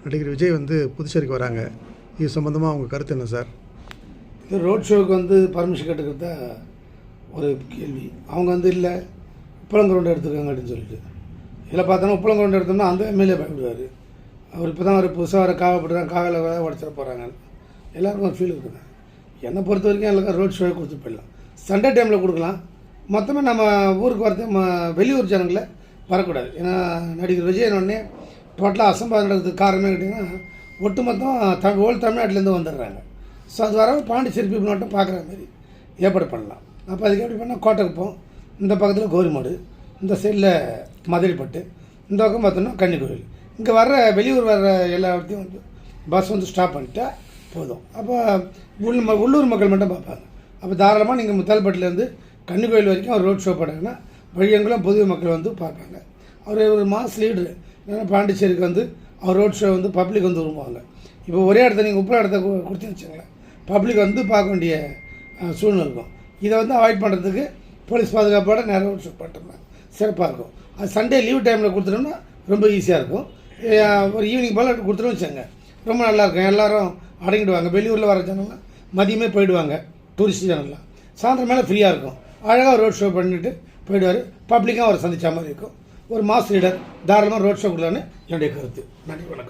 நடிகர் விஜய் வந்து புதுச்சேரிக்கு வராங்க. இது சம்மந்தமாக உங்கள் கருத்து என்ன சார்? இது ரோட் ஷோவுக்கு வந்து பர்மிஷன் கேட்டுக்கிறத ஒரு கேள்வி. அவங்க வந்து இல்லை உப்பளங்கிரவுண்டு எடுத்துருக்காங்க அப்படின்னு சொல்லிட்டு இதில் பார்த்தோன்னா உப்பளங்கிரவுண்டு எடுத்தோம்னா அந்த எம்எல்ஏ பயப்படுவார். அவர் இப்போ தான் ஒரு புதுசாக வர காவப்படுறாங்க, காவலில் உடச்சிட போகிறாங்க. எல்லாருக்கும் ஒரு ஃபீல் இருக்குங்க. என்னை பொறுத்த வரைக்கும் எல்லாருக்கும் ரோட் ஷோவை கொடுத்து போயிடலாம். சண்டே டைமில் கொடுக்கலாம். மொத்தமாக நம்ம ஊருக்கு வரது வெளியூர் ஜனங்களை வரக்கூடாது. ஏன்னா நடிகர் விஜயனோடனே டோட்டலாக அசம்பாதம் நடக்கிறதுக்கு காரணமே கேட்டிங்கன்னா ஒட்டுமொத்தம் ஓல் தமிழ்நாட்டிலேருந்து வந்துடுறாங்க. ஸோ அது வர பாண்டிச்சேரி பீப்புள் மட்டும் பார்க்குற மாதிரி ஏற்பாடு பண்ணலாம். அப்போ அதுக்கு எப்படி பண்ணால் கோட்டைக்குப்பம், இந்த பக்கத்தில் கோரிமாடு, இந்த சைடில் மதுரைப்பட்டு, இந்த பக்கம் பார்த்தோன்னா கன்னிக்கோவில். இங்கே வர்ற வெளியூர் வர்ற எல்லா இடத்தையும் வந்து பஸ் வந்து ஸ்டாப் பண்ணிட்டா போதும். அப்போ உள்ளூர் மக்கள் மட்டும் பார்ப்பாங்க. அப்போ தாராளமாக நீங்கள் முத்தால்பட்டிலேருந்து கன்னிக்கோயில் வரைக்கும் அவர் ரோட் ஷோ போட்டாங்கன்னா வழியெங்கெல்லாம் பொது மக்கள் வந்து பார்ப்பாங்க. அவர் ஒரு மாஸ் லீடரு. ஏன்னா பாண்டிச்சேரிக்கு வந்து அவர் ரோட் ஷோ வந்து பப்ளிக் வந்து விரும்புவாங்க. இப்போ ஒரே இடத்த நீங்கள் உப்புல இடத்த கொடுத்து வச்சுங்களேன், பப்ளிக் வந்து பார்க்க வேண்டிய சூழ்நிலை இருக்கும். இதை வந்து அவாய்ட் பண்ணுறதுக்கு போலீஸ் பாதுகாப்போட நிறைய ரோட் ஷோ பண்ணிட்டோம்னா சிறப்பாக இருக்கும். அது சண்டே லீவ் டைமில் கொடுத்துட்டோம்னா ரொம்ப ஈஸியாக இருக்கும். ஒரு ஈவினிங் போல் கொடுத்துட்டோம் வச்சுங்க, ரொம்ப நல்லாயிருக்கும். எல்லோரும் அடங்கிடுவாங்க. வெளியூரில் வர ஜனங்கள்லாம் மதியமே போயிடுவாங்க. டூரிஸ்ட் ஜனங்கள்லாம் சாயந்தரம் மேலே ஃப்ரீயாக இருக்கும். அழகாக ரோட் ஷோ பண்ணிவிட்டு போயிடுவார். பப்ளிக்காக அவர் சந்தித்த மாதிரி இருக்கும். ஒரு மாஸ் லீடர் தாராளமாக ரோட் ஷோ கொடுக்கலான்னு என்னுடைய கருத்து. நன்றி, வணக்கம்.